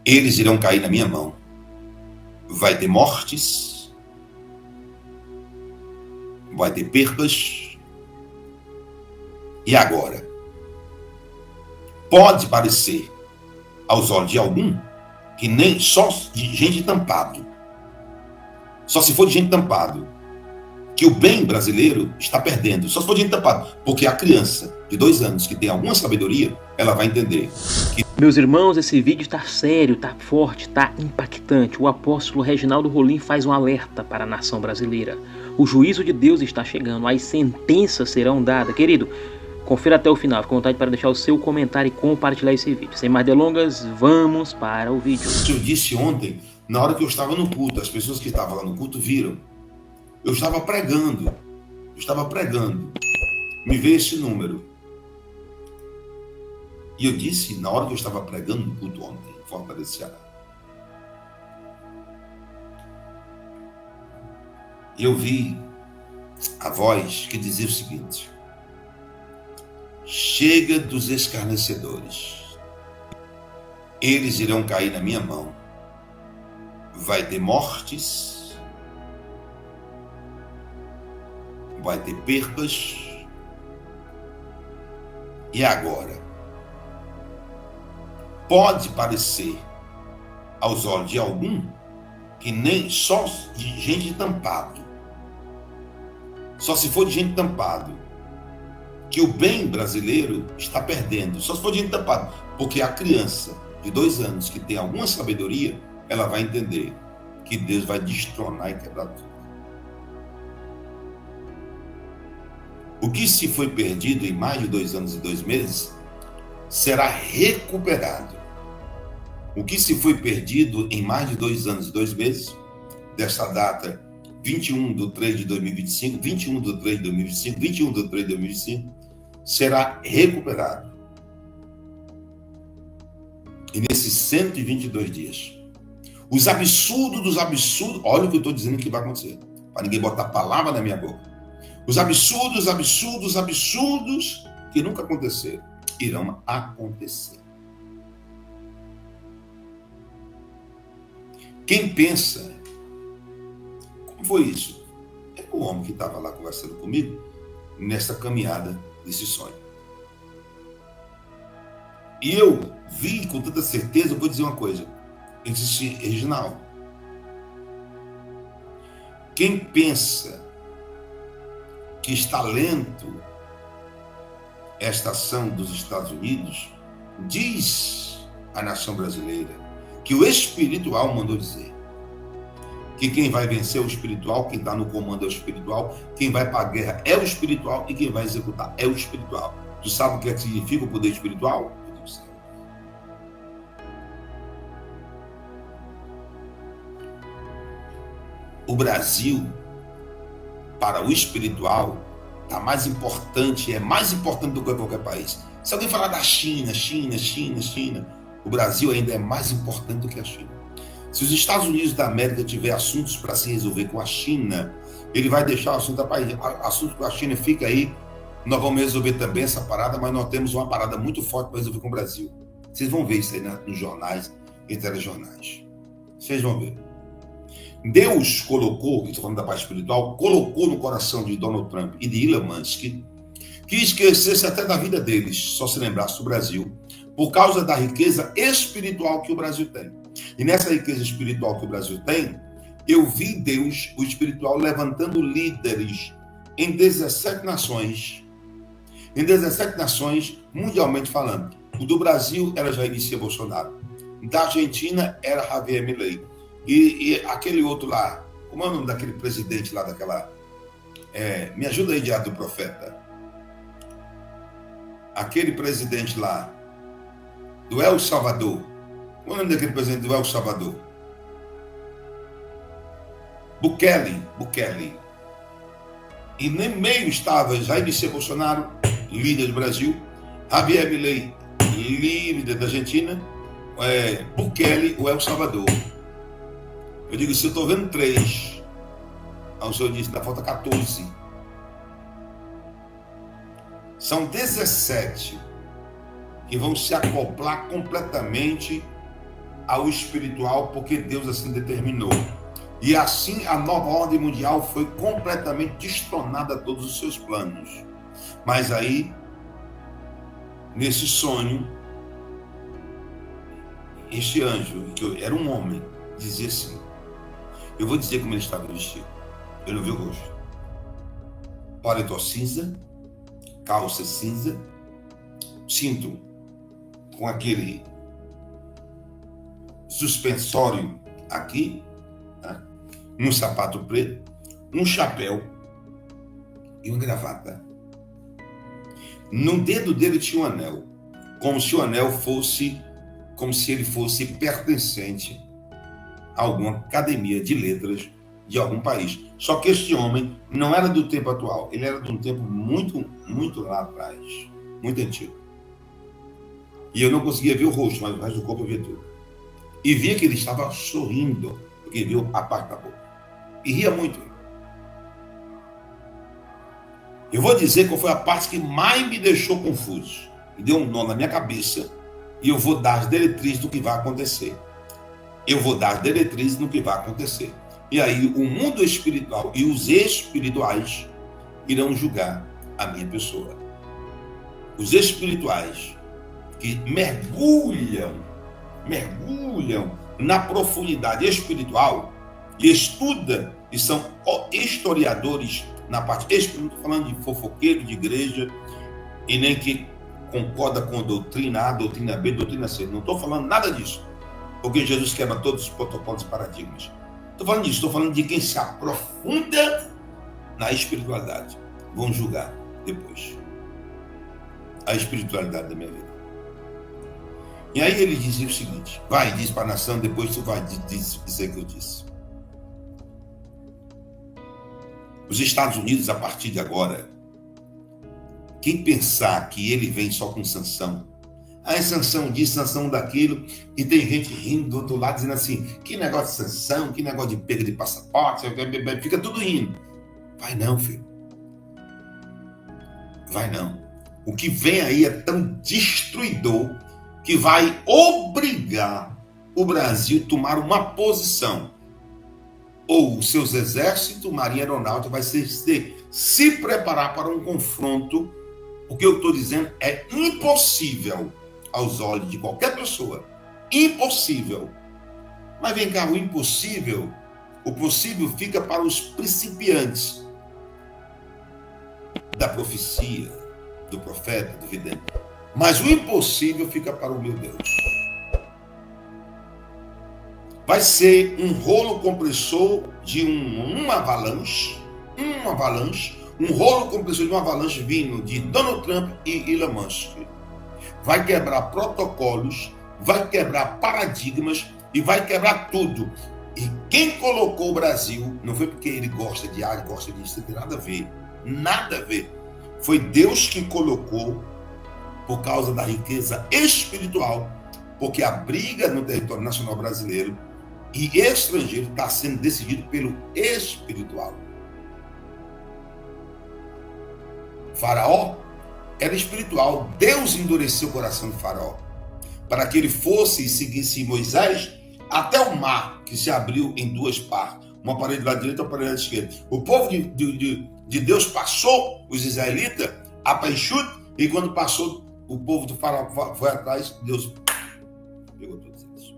Eles irão cair na minha mão. Vai ter mortes, vai ter perdas. E agora? Pode parecer, aos olhos de algum, que nem só de gente tampado, só se for de gente tampado, que o bem brasileiro está perdendo, só se for de gente tampado, porque a criança de 2 anos que tem alguma sabedoria, ela vai entender. Meus irmãos, esse vídeo tá sério, tá forte, tá impactante. O apóstolo Reginaldo Rolim faz um alerta para a nação brasileira. O juízo de Deus está chegando, as sentenças serão dadas. Querido, confira até o final, fica com vontade para deixar o seu comentário e compartilhar esse vídeo. Sem mais delongas, vamos para o vídeo. Eu disse ontem, na hora que eu estava no culto, as pessoas que estavam lá no culto viram. Eu estava pregando. Me veio esse número. E eu disse, na hora que eu estava pregando no culto ontem, em Fortaleza, Ceará, eu vi a voz que dizia o seguinte: chega dos escarnecedores, eles irão cair na minha mão, vai ter mortes, vai ter perdas. E agora? Pode parecer, aos olhos de algum, que nem só de gente tampado, só se for de gente tampado, que o bem brasileiro está perdendo, só se for de gente tampado, porque a criança de 2 anos que tem alguma sabedoria, ela vai entender que Deus vai destronar e quebrar tudo. O que se foi perdido em mais de 2 anos e 2 meses será recuperado. O que se foi perdido em mais de 2 anos e 2 meses, desta data 21/3/2025, 21/3/2025, 21/3/2025, será recuperado. E nesses 122 dias, os absurdos dos absurdos, olha o que eu estou dizendo que vai acontecer, para ninguém botar palavra na minha boca. Os absurdos que nunca aconteceram, irão acontecer. Quem pensa, como foi isso? É o homem que estava lá conversando comigo, nessa caminhada desse sonho. E eu vi com tanta certeza, eu vou dizer uma coisa, eu disse, Reginaldo, quem pensa que está lento esta ação dos Estados Unidos, diz a nação brasileira que o espiritual mandou dizer que quem vai vencer é o espiritual, quem está no comando é o espiritual, quem vai para a guerra é o espiritual e quem vai executar é o espiritual. Tu sabe o que significa o poder espiritual? O Brasil, para o espiritual, é mais importante do que qualquer país. Se alguém falar da China, o Brasil ainda é mais importante do que a China. Se os Estados Unidos da América tiver assuntos para se resolver com a China, ele vai deixar o assunto com a China, fica aí, nós vamos resolver também essa parada, mas nós temos uma parada muito forte para resolver com o Brasil. Vocês vão ver isso aí nos jornais e telejornais. Vocês vão ver. Deus colocou, estou falando da parte espiritual, colocou no coração de Donald Trump e de Elon Musk que esquecesse até da vida deles, só se lembrasse do Brasil, por causa da riqueza espiritual que o Brasil tem. E nessa riqueza espiritual que o Brasil tem, eu vi Deus, o espiritual, levantando líderes em 17 nações. Em 17 nações, mundialmente falando. O do Brasil era Jair Messias Bolsonaro. Da Argentina era Javier Milei. E aquele outro lá, como é o nome daquele presidente lá daquela... me ajuda aí, diário do profeta. Aquele presidente lá, do El Salvador. Como é o nome daquele presidente do El Salvador? Bukele. E no meio estava Jair Messias Bolsonaro, líder do Brasil, Javier Milei, líder da Argentina, Bukele, o El Salvador. Eu digo, se eu estou vendo 3, o senhor disse, ainda falta 14. São 17 que vão se acoplar completamente ao espiritual porque Deus assim determinou. E assim a nova ordem mundial foi completamente destronada a todos os seus planos. Mas aí, nesse sonho, este anjo, que era um homem, dizia assim, eu vou dizer como ele estava vestido. Eu não vi o rosto. Paletó cinza, calça cinza, cinto com aquele suspensório aqui, tá? Um sapato preto, um chapéu e uma gravata. No dedo dele tinha um anel, como se o anel fosse, como se ele fosse pertencente a alguma academia de letras de algum país. Só que este homem não era do tempo atual, ele era de um tempo muito, muito lá atrás, muito antigo. E eu não conseguia ver o rosto, mas o resto do corpo eu via tudo. E via que ele estava sorrindo, porque viu a parte da boca. E ria muito. Eu vou dizer qual foi a parte que mais me deixou confuso. Me deu um nó na minha cabeça e eu vou dar as diretrizes do que vai acontecer. Eu vou dar as diretrizes do que vai acontecer. E aí o mundo espiritual e os espirituais irão julgar a minha pessoa. Os espirituais que mergulham na profundidade espiritual e estudam e são historiadores na parte espiritual, não estou falando de fofoqueiro, de igreja, e nem que concorda com a doutrina A, doutrina B, doutrina C. Não estou falando nada disso, porque Jesus quebra todos os protocolos e paradigmas. Estou falando disso, estou falando de quem se aprofunda na espiritualidade. Vão julgar depois a espiritualidade da minha vida. E aí ele dizia o seguinte, vai, diz para a nação, depois tu vai dizer o que eu disse. Os Estados Unidos, a partir de agora, quem pensar que ele vem só com sanção, é sanção disso, sanção daquilo, e tem gente rindo do outro lado, dizendo assim, que negócio de sanção, que negócio de perda de passaporte, fica tudo rindo. Vai não, filho. Vai não. O que vem aí é tão destruidor que vai obrigar o Brasil a tomar uma posição. Ou os seus exércitos, marinha aeronáutica, vai se preparar para um confronto. O que eu estou dizendo é impossível aos olhos de qualquer pessoa. Impossível. Mas vem cá, o possível fica para os principiantes da profecia, do profeta, do vidente. Mas o impossível fica para o meu Deus. Vai ser um rolo compressor de uma avalanche, um rolo compressor de uma avalanche vindo de Donald Trump e Elon Musk. Vai quebrar protocolos, vai quebrar paradigmas e vai quebrar tudo. E quem colocou o Brasil, não foi porque ele gosta de ar, gosta disso, não tem nada a ver. Nada a ver. Foi Deus que colocou por causa da riqueza espiritual, porque a briga no território nacional brasileiro e estrangeiro está sendo decidido pelo espiritual. Faraó era espiritual. Deus endureceu o coração de Faraó para que ele fosse e seguisse Moisés até o mar, que se abriu em duas partes, uma parede do lado direito e uma parede do lado esquerdo. O povo de Deus passou, os israelitas, a pé enxuto, e quando passou, o povo do Faraó foi atrás, Deus pegou todos eles.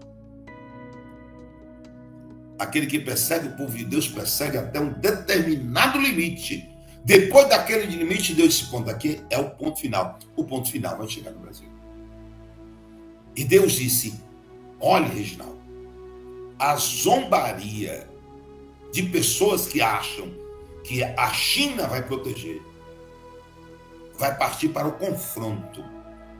Aquele que persegue o povo de Deus persegue até um determinado limite. Depois daquele limite, Deus esse ponto aqui é o ponto final. O ponto final vai chegar no Brasil. E Deus disse, olha, Reginaldo, a zombaria de pessoas que acham que a China vai proteger, vai partir para o confronto.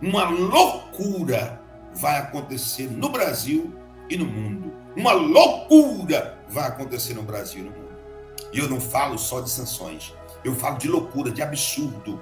Uma loucura vai acontecer no Brasil e no mundo. Uma loucura vai acontecer no Brasil e no mundo. E eu não falo só de sanções. Eu falo de loucura, de absurdo.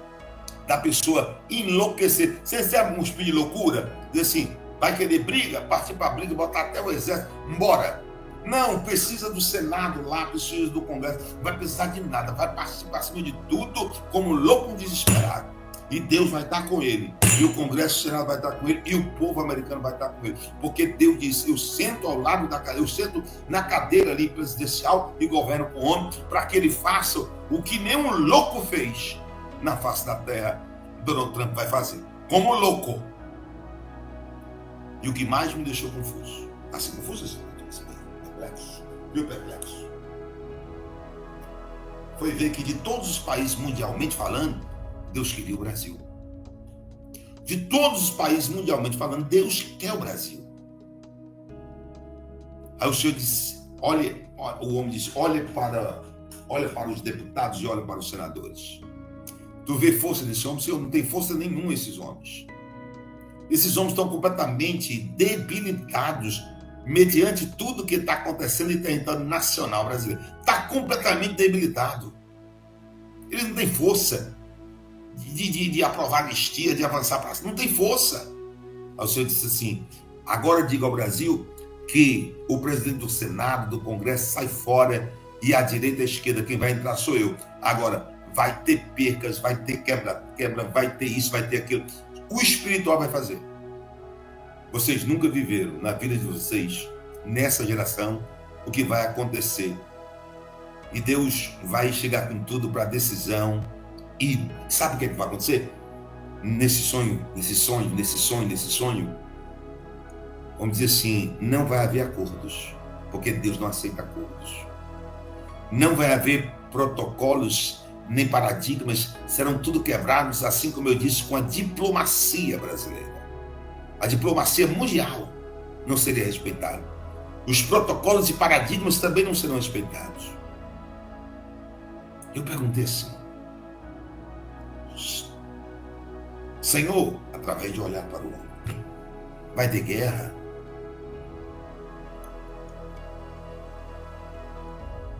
Da pessoa enlouquecer. Você sabe um espírito de loucura? Diz assim, vai querer briga, partir para briga, botar até o exército, embora. Não, precisa do Senado lá, precisa do Congresso. Não vai precisar de nada, vai partir para cima de tudo como louco desesperado. E Deus vai estar com ele. E o Congresso e o Senado vai estar com ele. E o povo americano vai estar com ele. Porque Deus disse, eu sento ao lado da cadeira, eu sento na cadeira ali presidencial e governo com o homem, para que ele faça o que nenhum louco fez na face da terra. Donald Trump vai fazer. Como louco. E o que mais me deixou confuso. Assim, confuso assim, perplexo. Viu, perplexo? Foi ver que de todos os países mundialmente falando, Deus queria o Brasil. De todos os países mundialmente falando, Deus quer o Brasil. Aí o Senhor disse, o homem disse, olha para os deputados e olha para os senadores. Tu vê força nesse homem? Senhor, não tem força nenhuma esses homens. Esses homens estão completamente debilitados mediante tudo que está acontecendo em território nacional brasileiro. Está completamente debilitado. Eles não têm força de aprovar anistia, de avançar para cima. Não tem força. Aí o Senhor disse assim, agora diga ao Brasil que o presidente do Senado, do Congresso, sai fora e a direita e a esquerda, quem vai entrar sou eu. Agora, vai ter percas, vai ter quebra, vai ter isso, vai ter aquilo. O espiritual vai fazer. Vocês nunca viveram na vida de vocês, nessa geração, o que vai acontecer. E Deus vai chegar com tudo para a decisão. E sabe o que vai acontecer? Nesse sonho, vamos dizer assim, não vai haver acordos, porque Deus não aceita acordos. Não vai haver protocolos, nem paradigmas, serão tudo quebrados, assim como eu disse, com a diplomacia brasileira. A diplomacia mundial não seria respeitada. Os protocolos e paradigmas também não serão respeitados. Eu perguntei assim, Senhor, através de olhar para o homem, vai ter guerra?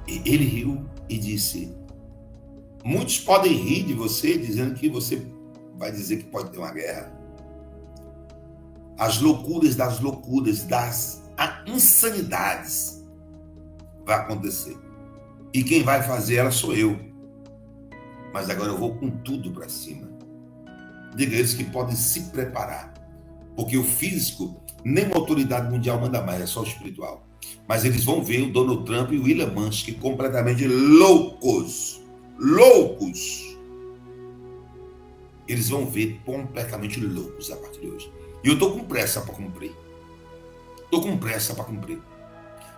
E ele riu e disse, muitos podem rir de você, dizendo que você vai dizer que pode ter uma guerra. As loucuras, das insanidades vai acontecer. E quem vai fazer ela sou eu. Mas agora eu vou com tudo para cima. Diga a eles que podem se preparar. Porque o físico, nenhuma autoridade mundial manda mais, é só o espiritual. Mas eles vão ver o Donald Trump e o Elon Musk completamente loucos. Loucos. Eles vão ver completamente loucos a partir de hoje. E eu estou com pressa para cumprir.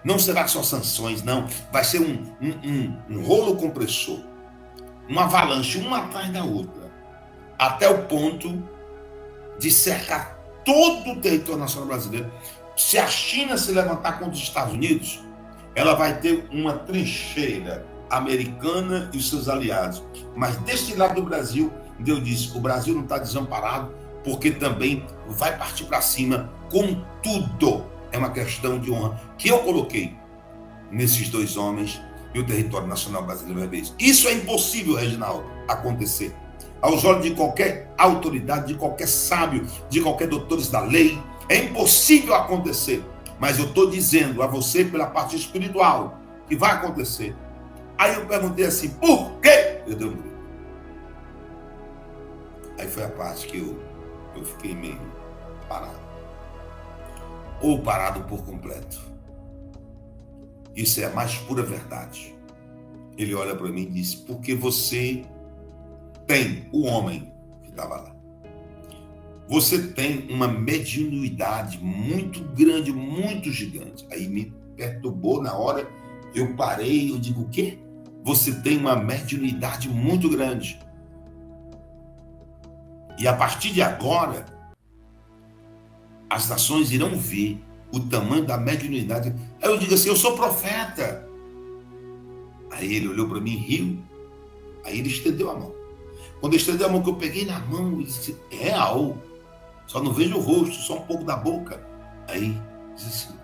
Não será só sanções, não. Vai ser um rolo compressor. Uma avalanche, uma atrás da outra. Até o ponto de cercar todo o território nacional brasileiro. Se a China se levantar contra os Estados Unidos, ela vai ter uma trincheira americana e os seus aliados. Mas deste lado do Brasil, Deus disse, o Brasil não está desamparado, porque também vai partir para cima com tudo. É uma questão de honra que eu coloquei nesses dois homens e o território nacional brasileiro vai ver isso. Isso é impossível, Reginaldo, acontecer. Aos olhos de qualquer autoridade, de qualquer sábio, de qualquer doutores da lei, é impossível acontecer. Mas eu estou dizendo a você, pela parte espiritual, que vai acontecer. Aí eu perguntei assim, por quê? Eu dei um grito. Aí foi a parte que eu fiquei meio parado. Ou parado por completo. Isso é a mais pura verdade. Ele olha para mim e diz, porque você tem, o homem que estava lá, você tem uma mediunidade muito grande, muito gigante. Aí me perturbou na hora, eu parei, eu digo, o quê? Você tem uma mediunidade muito grande. E a partir de agora, as nações irão ver o tamanho da mediunidade. Aí eu digo assim, eu sou profeta. Aí ele olhou para mim e riu. Aí ele estendeu a mão. Quando ele estendeu a mão, que eu peguei na mão, ele disse, é real. Só não vejo o rosto, só um pouco da boca. Aí disse assim,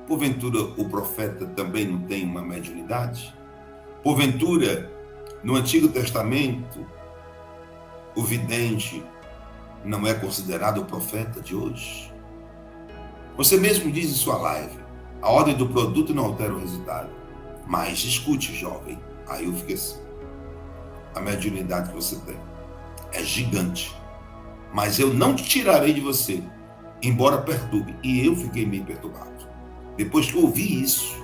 porventura o profeta também não tem uma mediunidade? Porventura, no Antigo Testamento, o vidente não é considerado o profeta de hoje? Você mesmo diz em sua live, a ordem do produto não altera o resultado. Mas escute, jovem, aí eu fiquei assim, a mediunidade que você tem. é gigante. Mas eu não te tirarei de você, embora perturbe. E eu fiquei meio perturbado. Depois que eu ouvi isso,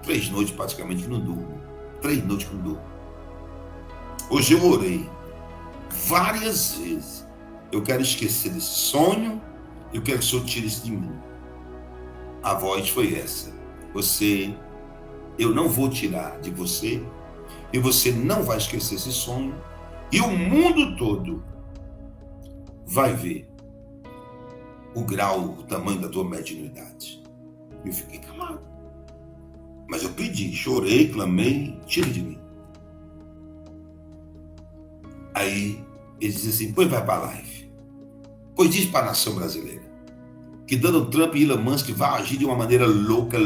3 noites praticamente que não durmo. 3 noites que não durmo. Hoje eu orei várias vezes. Eu quero esquecer desse sonho. Eu quero que o Senhor tire isso de mim. A voz foi essa. Eu não vou tirar de você. E você não vai esquecer esse sonho. E o mundo todo vai ver o grau, o tamanho da tua mediunidade. Eu fiquei calado. Mas eu pedi, chorei, clamei, tira de mim. Aí ele diz assim, pois vai para a live. Pois diz para a nação brasileira que Donald Trump e Elon Musk vão agir de uma maneira louca,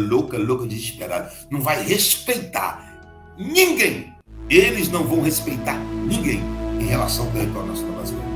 desesperada. Não vai respeitar ninguém. Eles não vão respeitar ninguém em relação ao território nacional brasileiro.